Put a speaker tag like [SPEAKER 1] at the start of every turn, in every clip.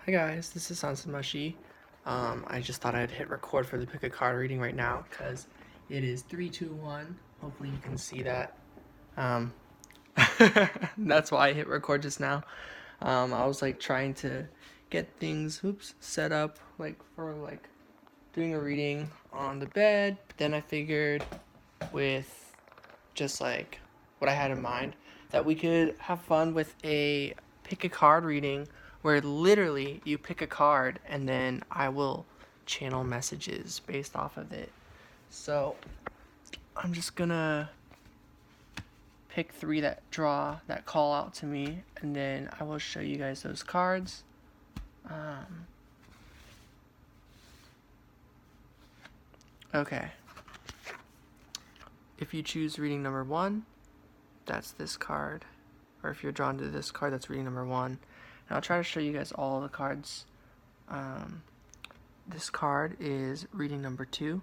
[SPEAKER 1] Hi guys, this is Sansamashi. I just thought I'd hit record for the pick a card reading right now because it is 3, 2, 1. Hopefully you can see that. Um, that's why I hit record just now. I was like trying to get things, set up for doing a reading on the bed. But then I figured with just like what I had in mind that we could have fun with a pick a card reading where literally you pick a card and then I will channel messages based off of it. So I'm just gonna pick 3 that call out to me, and then I will show you guys those cards. Okay. If you choose reading number 1, that's this card. Or if you're drawn to this card, that's reading number 1. And I'll try to show you guys all the cards. This card is reading number 2.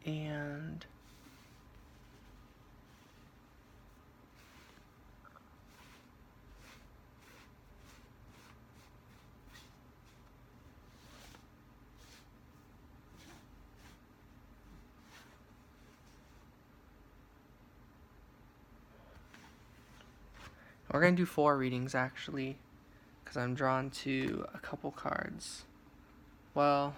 [SPEAKER 1] And we're going to do 4 readings actually, because I'm drawn to a couple cards. Well,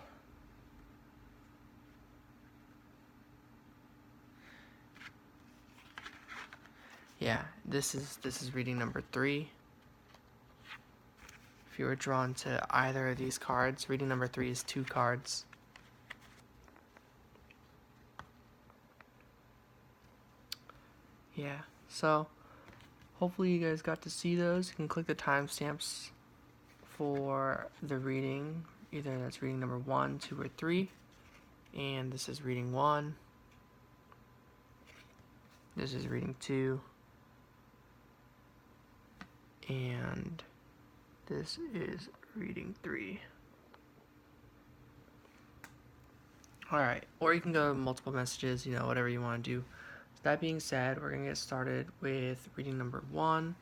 [SPEAKER 1] yeah, this is reading number 3. If you were drawn to either of these cards, reading number 3 is 2 cards. Yeah, so hopefully you guys got to see those. You can click the timestamps for the reading. Either that's reading number 1, 2, or 3. And this is reading 1. This is reading 2. And this is reading 3. Alright, or you can go multiple messages, whatever you want to do. So that being said, we're going to get started with reading number 1.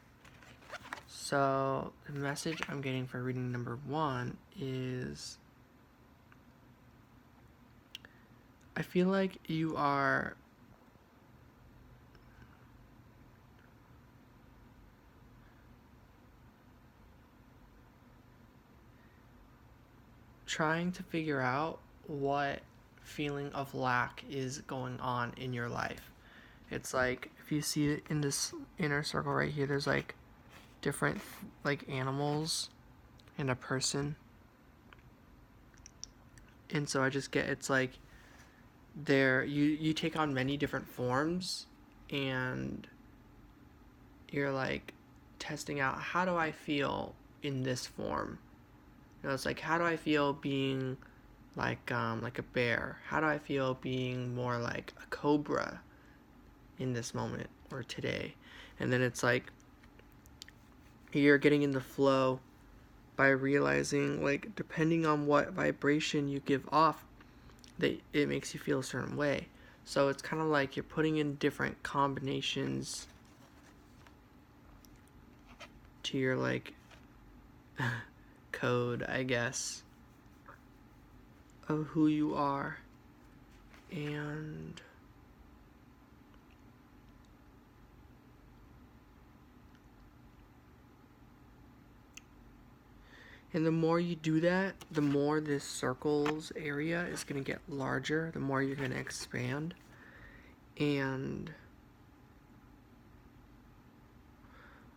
[SPEAKER 1] So the message I'm getting for reading number 1 is, I feel like you are trying to figure out what feeling of lack is going on in your life. It's like, if you see it in this inner circle right here, there's like different like animals and a person. And so I just get, it's like you take on many different forms, and you're like testing out, how do I feel in this form? It's like, how do I feel being like a bear? How do I feel being more like a cobra in this moment or today? And then it's like you're getting in the flow by realizing, like, depending on what vibration you give off, that it makes you feel a certain way. So it's kind of like you're putting in different combinations to your like code, I guess, of who you are. And the more you do that, the more this circles area is going to get larger, the more you're going to expand. And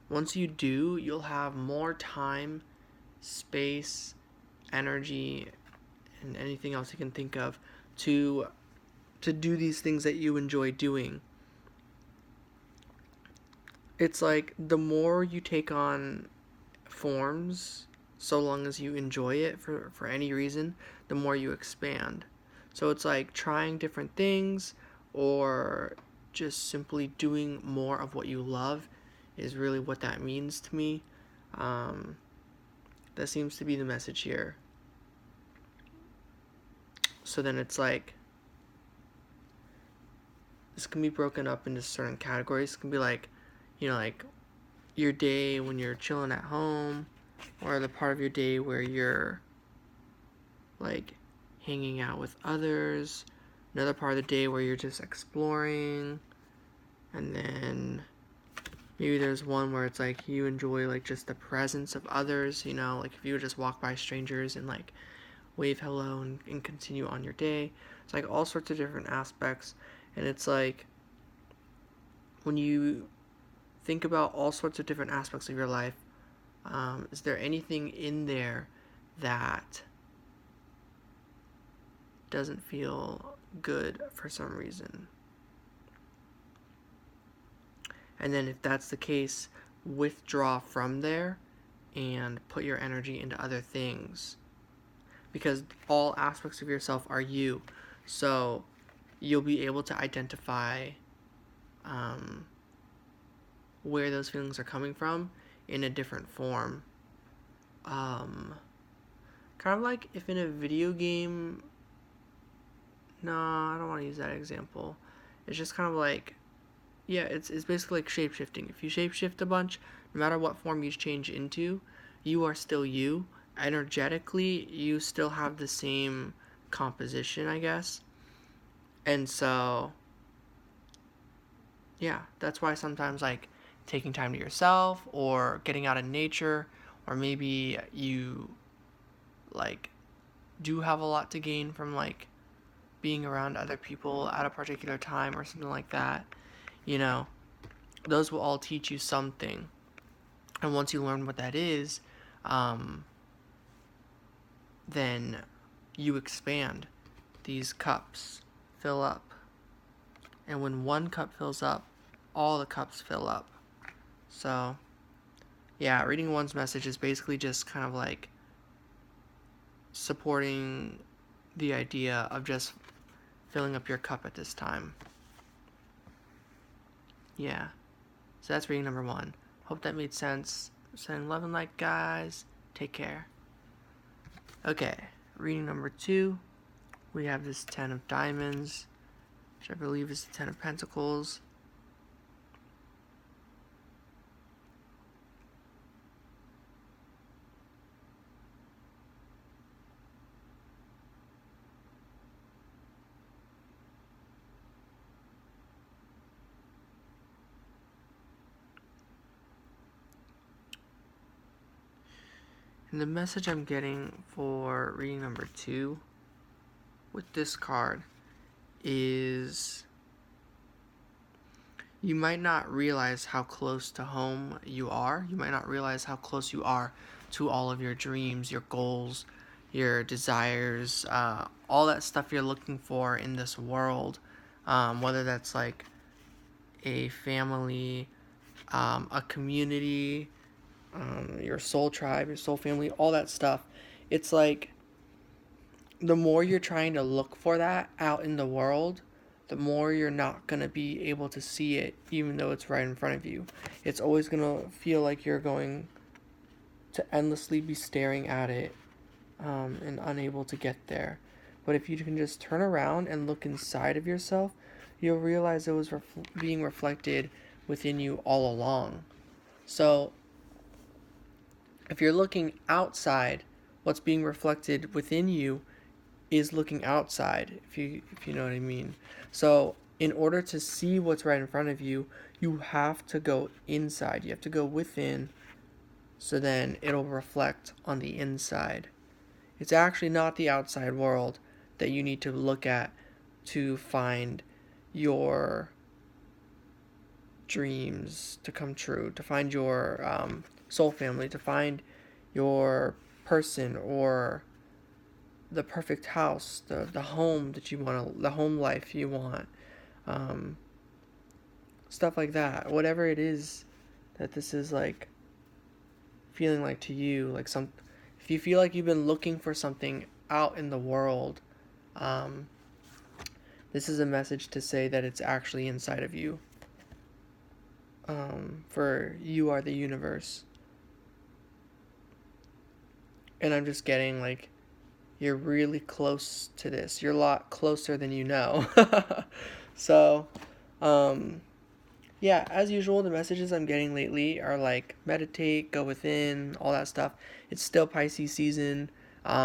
[SPEAKER 1] once you do, you'll have more time, space, energy, and anything else you can think of to do these things that you enjoy doing. It's like the more you take on forms, so long as you enjoy it for any reason, the more you expand. So it's like trying different things, or just simply doing more of what you love is really what that means to me. That seems to be the message here. So then it's like, this can be broken up into certain categories. It can be like, like your day when you're chilling at home, or the part of your day where you're like hanging out with others, another part of the day where you're just exploring, and then maybe there's one where it's like you enjoy like just the presence of others, you know, like if you would just walk by strangers and like wave hello and continue on your day. It's like all sorts of different aspects, and it's like when you think about all sorts of different aspects of your life, is there anything in there that doesn't feel good for some reason? And then if that's the case, withdraw from there and put your energy into other things, because all aspects of yourself are you. So you'll be able to identify where those feelings are coming from in a different form. Kind of like if in a video game, no, I don't want to use that example. It's just kind of like, yeah, it's basically like shape-shifting. If you shape-shift a bunch, no matter what form you change into, you are still you. Energetically, you still have the same composition, I guess. And so, yeah, that's why sometimes like taking time to yourself or getting out in nature, or maybe you like do have a lot to gain from like being around other people at a particular time or something like that, you know, those will all teach you something. And once you learn what that is, then you expand. These cups fill up. And when one cup fills up, all the cups fill up. So, yeah, reading one's message is basically just kind of like supporting the idea of just filling up your cup at this time. Yeah. So that's reading number 1. Hope that made sense. Sending love and light, guys. Take care. Okay, reading number 2. We have this 10 of Diamonds, which I believe is the 10 of Pentacles. And the message I'm getting for reading number 2 with this card is you might not realize how close to home you are. You might not realize how close you are to all of your dreams, your goals, your desires, all that stuff you're looking for in this world, whether that's like a family, a community, your soul tribe, your soul family, all that stuff. It's like the more you're trying to look for that out in the world, the more you're not going to be able to see it, even though it's right in front of you. It's always going to feel like you're going to endlessly be staring at it, and unable to get there. But if you can just turn around and look inside of yourself, you'll realize it was being reflected within you all along. So if you're looking outside, what's being reflected within you is looking outside, if you know what I mean. So in order to see what's right in front of you, you have to go inside. You have to go within, so then it'll reflect on the inside. It's actually not the outside world that you need to look at to find your dreams to come true, to find your soul family, to find your person or the perfect house, the home that you want, the home life you want, stuff like that. Whatever it is that this is like feeling like to you, like if you feel like you've been looking for something out in the world, this is a message to say that it's actually inside of you. For you are the universe. And I'm just getting like, you're really close to this. You're a lot closer than you know. So, Yeah, as usual, the messages I'm getting lately are like meditate, go within, all that stuff. It's still Pisces season.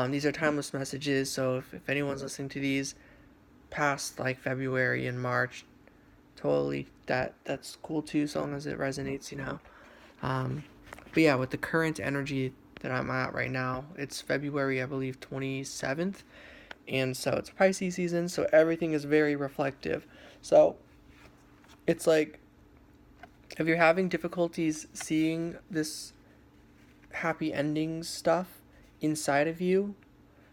[SPEAKER 1] These are timeless messages, so if anyone's listening to these past like February and March, totally that's cool too, so long as it resonates, you know. Um, but yeah, with the current energy that I'm at right now, it's February, I believe, 27th, and so it's Pisces season, so everything is very reflective. So it's like if you're having difficulties seeing this happy endings stuff inside of you,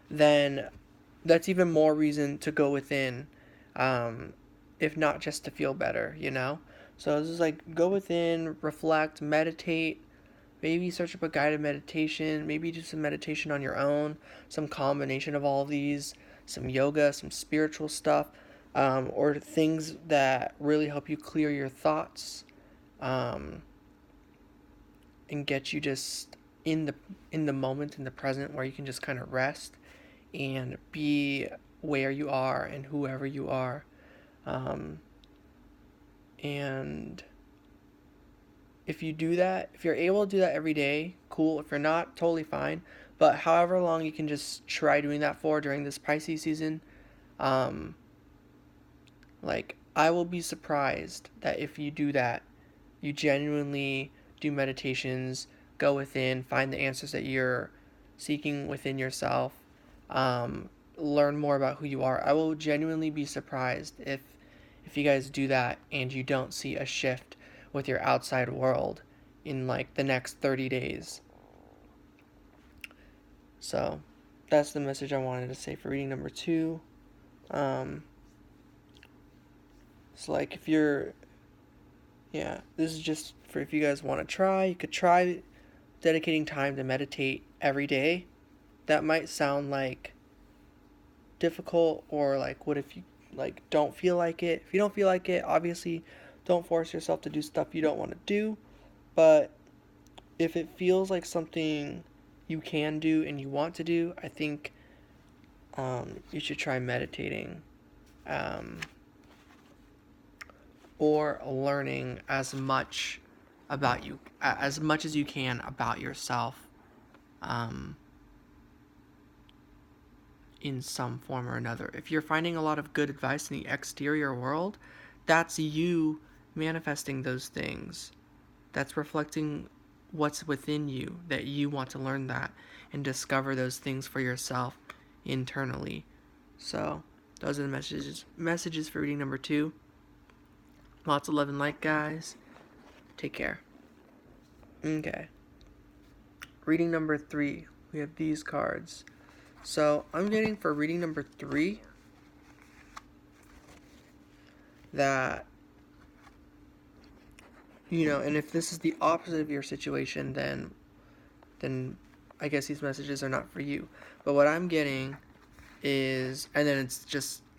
[SPEAKER 1] then that's even more reason to go within, um, if not just to feel better, you know? So this is like go within, reflect, meditate, maybe search up a guided meditation, maybe do some meditation on your own, some combination of all of these, some yoga, some spiritual stuff, or things that really help you clear your thoughts, um, and get you just in the moment, in the present, where you can just kind of rest and be where you are and whoever you are. Um, and if you do that, if you're able to do that every day, cool. If you're not, totally fine. But however long you can just try doing that for during this Pisces season, um, like I will be surprised that if you do that, you genuinely do meditations, go within, find the answers that you're seeking within yourself, learn more about who you are. I will genuinely be surprised if you guys do that and you don't see a shift with your outside world in like the next 30 days. So that's the message I wanted to say for reading number 2. Um, so like if you're, yeah, this is just for if you guys want to try, you could try dedicating time to meditate every day. That might sound like difficult, or like what if you like don't feel like it. If you don't feel like it, obviously don't force yourself to do stuff you don't want to do. But if it feels like something you can do and you want to do, I think you should try meditating, um, or learning as much as you can about yourself, um, in some form or another. If you're finding a lot of good advice in the exterior world, that's you manifesting those things. That's reflecting what's within you, that you want to learn that and discover those things for yourself internally. So, those are the messages for reading number 2. Lots of love and light, guys. Take care. Okay. Reading number 3. We have these cards. So, I'm getting for reading number 3 that, you know, and if this is the opposite of your situation, then I guess these messages are not for you. But what I'm getting is, and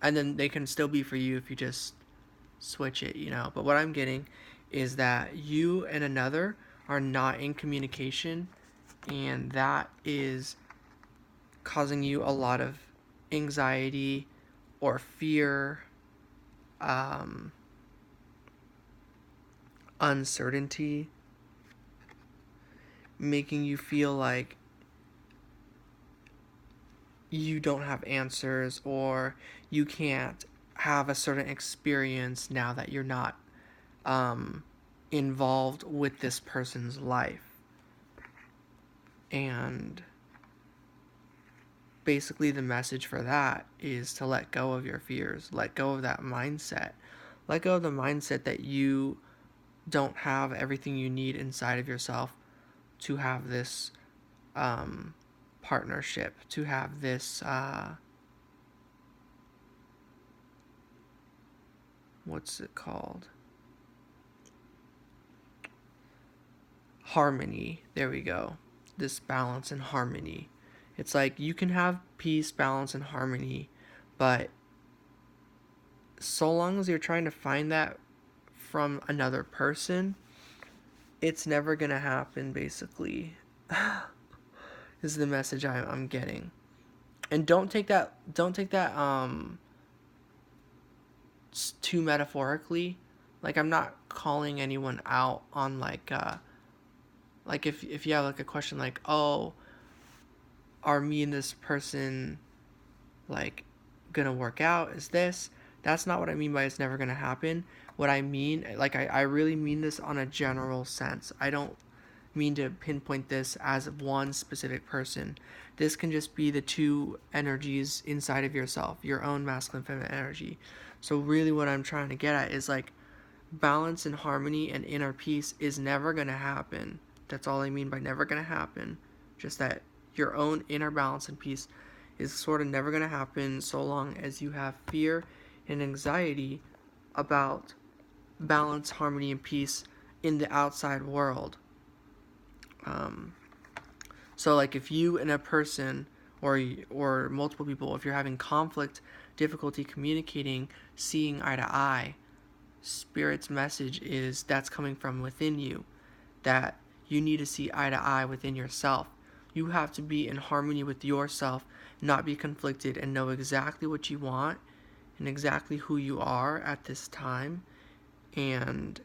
[SPEAKER 1] then they can still be for you if you just switch it, you know. But what I'm getting is that you and another are not in communication, and that is causing you a lot of anxiety or fear, um, uncertainty, making you feel like you don't have answers, or you can't have a certain experience now that you're not, um, involved with this person's life. And basically, the message for that is to let go of your fears, let go of that mindset, let go of the mindset that you don't have everything you need inside of yourself to have this, um, partnership, to have this, what's it called? Harmony. There we go. This balance and harmony. It's like you can have peace, balance, and harmony, but so long as you're trying to find that from another person, it's never gonna happen, basically. Is the message I'm getting. And don't take that too metaphorically. like, I'm not calling anyone out on, like if you have, like, a question like, oh, are me and this person, like, gonna work out? Is this? That's not what I mean by it's never gonna happen. What I mean, like, I really mean this on a general sense. I don't mean to pinpoint this as one specific person. This can just be the two energies inside of yourself, your own masculine feminine energy. So really what I'm trying to get at is, like, balance and harmony and inner peace is never going to happen. That's all I mean by never going to happen. Just that your own inner balance and peace is sort of never going to happen so long as you have fear and anxiety about balance, harmony, and peace in the outside world. So, like, if you and a person or multiple people, if you're having conflict, difficulty communicating, seeing eye to eye, Spirit's message is that's coming from within you, that you need to see eye to eye within yourself. You have to be in harmony with yourself, not be conflicted, and know exactly what you want and exactly who you are at this time, and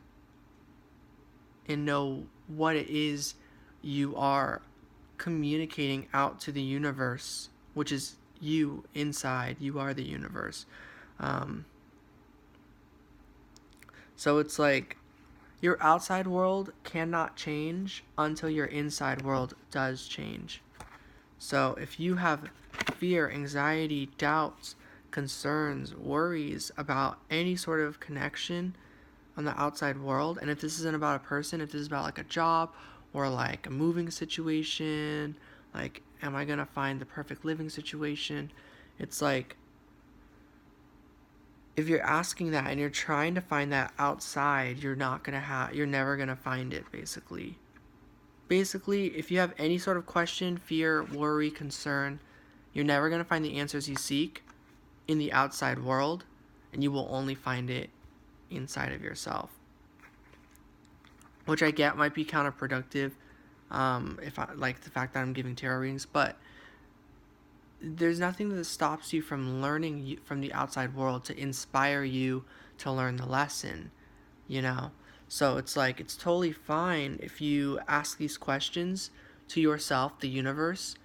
[SPEAKER 1] know what it is you are communicating out to the universe, which is you inside. You are the universe. So it's like your outside world cannot change until your inside world does change. So if you have fear, anxiety, doubts, concerns, worries about any sort of connection on the outside world, and if this isn't about a person, if this is about, like, a job or, like, a moving situation, like, am I gonna find the perfect living situation? It's like, if you're asking that and you're trying to find that outside, you're never gonna find it, basically. Basically, if you have any sort of question, fear, worry, concern, you're never gonna find the answers you seek in the outside world, and you will only find it inside of yourself. Which I get might be counterproductive, if I like the fact that I'm giving tarot readings, but there's nothing that stops you from learning from the outside world to inspire you to learn the lesson, you know? So it's like, it's totally fine if you ask these questions to yourself, the universe,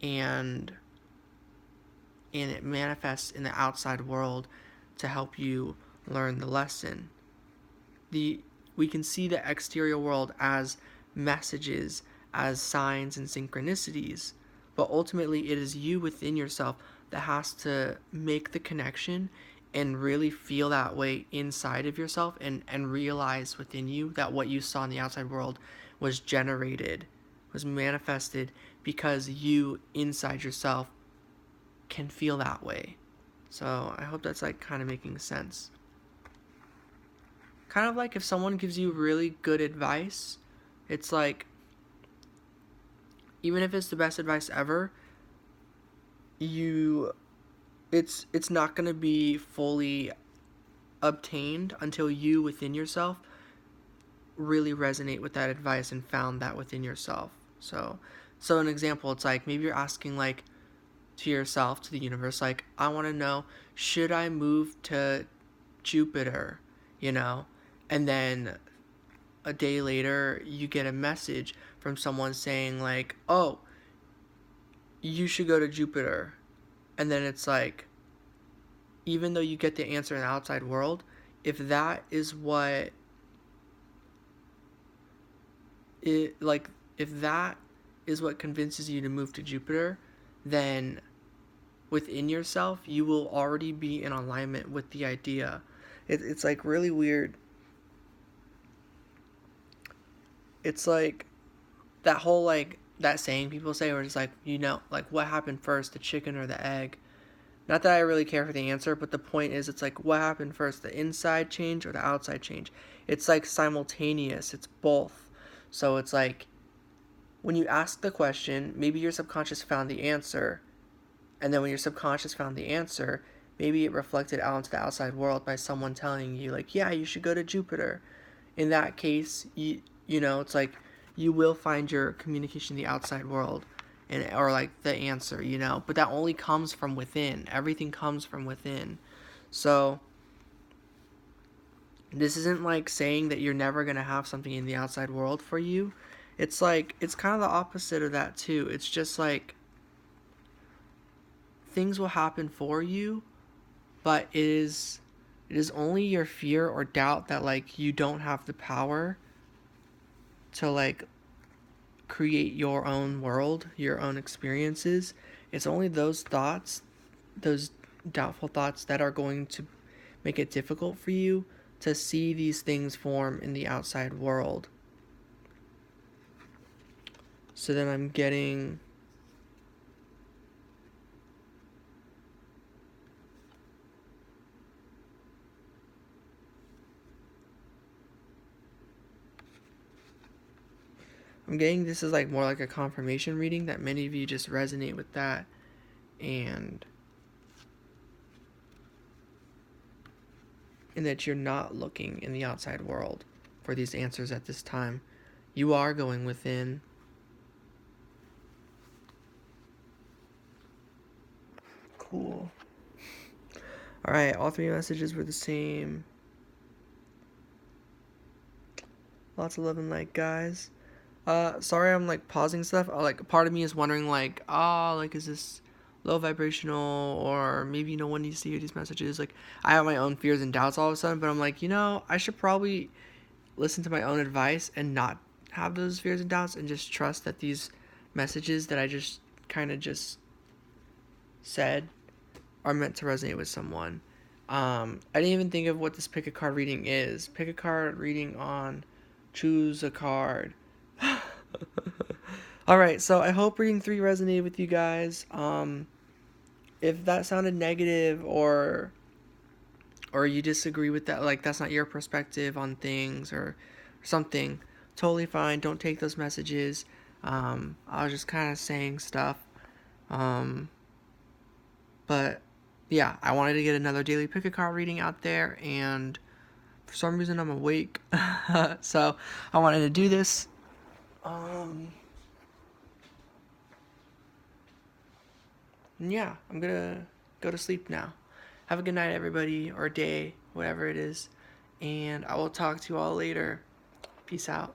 [SPEAKER 1] and it manifests in the outside world to help you learn the lesson. We can see the exterior world as messages, as signs and synchronicities, but ultimately it is you within yourself that has to make the connection and really feel that way inside of yourself, and realize within you that what you saw in the outside world was generated, was manifested because you inside yourself can feel that way. So I hope that's, like, kind of making sense. Kind of like if someone gives you really good advice, it's like, even if it's the best advice ever, it's not going to be fully obtained until you within yourself really resonate with that advice and found that within yourself. So an example, it's like, maybe you're asking, like, to yourself, to the universe, like, I want to know, should I move to Jupiter, you know? And then a day later, you get a message from someone saying, like, oh, you should go to Jupiter. And then it's like, even though you get the answer in the outside world, if that is what if that is what convinces you to move to Jupiter, then within yourself, you will already be in alignment with the idea. It's like really weird. It's like that whole, like, that saying people say where it's like, like, what happened first, the chicken or the egg? Not that I really care for the answer, but the point is, it's like, what happened first, the inside change or the outside change? It's like simultaneous, it's both. So it's like, when you ask the question, maybe your subconscious found the answer, and then when your subconscious found the answer, maybe it reflected out into the outside world by someone telling you, like, yeah, you should go to Jupiter. In that case, it's like, you will find your communication in the outside world, or, like, the answer, but that only comes from within. Everything comes from within. So This isn't like saying that you're never going to have something in the outside world for you. It's like, it's kind of the opposite of that too. It's just like things will happen for you, but it is only your fear or doubt that like you don't have the power to like create your own world, your own experiences. It's only those thoughts, those doubtful thoughts that are going to make it difficult for you to see these things form in the outside world. So then I'm getting this is like more like a confirmation reading that many of you just resonate with that, and that you're not looking in the outside world for these answers at this time. You are going within. Cool. Alright, all three messages were the same. Lots of love and light, guys. Sorry I'm like pausing stuff. Like part of me is wondering like, like is this low vibrational, or maybe no one needs to hear these messages. Like I have my own fears and doubts all of a sudden, but I'm like, I should probably listen to my own advice and not have those fears and doubts, and just trust that these messages that I just kind of just said are meant to resonate with someone. I didn't even think of what this pick a card reading is. Pick a card reading on choose a card. Alright, so I hope reading 3 resonated with you guys. If that sounded negative, or you disagree with that, like that's not your perspective on things or something, totally fine. Don't take those messages. I was just kind of saying stuff. But yeah, I wanted to get another daily pick a card reading out there, and for some reason I'm awake. So I wanted to do this. Yeah, I'm gonna go to sleep now. Have a good night, everybody, or day, whatever it is. And I will talk to you all later. Peace out.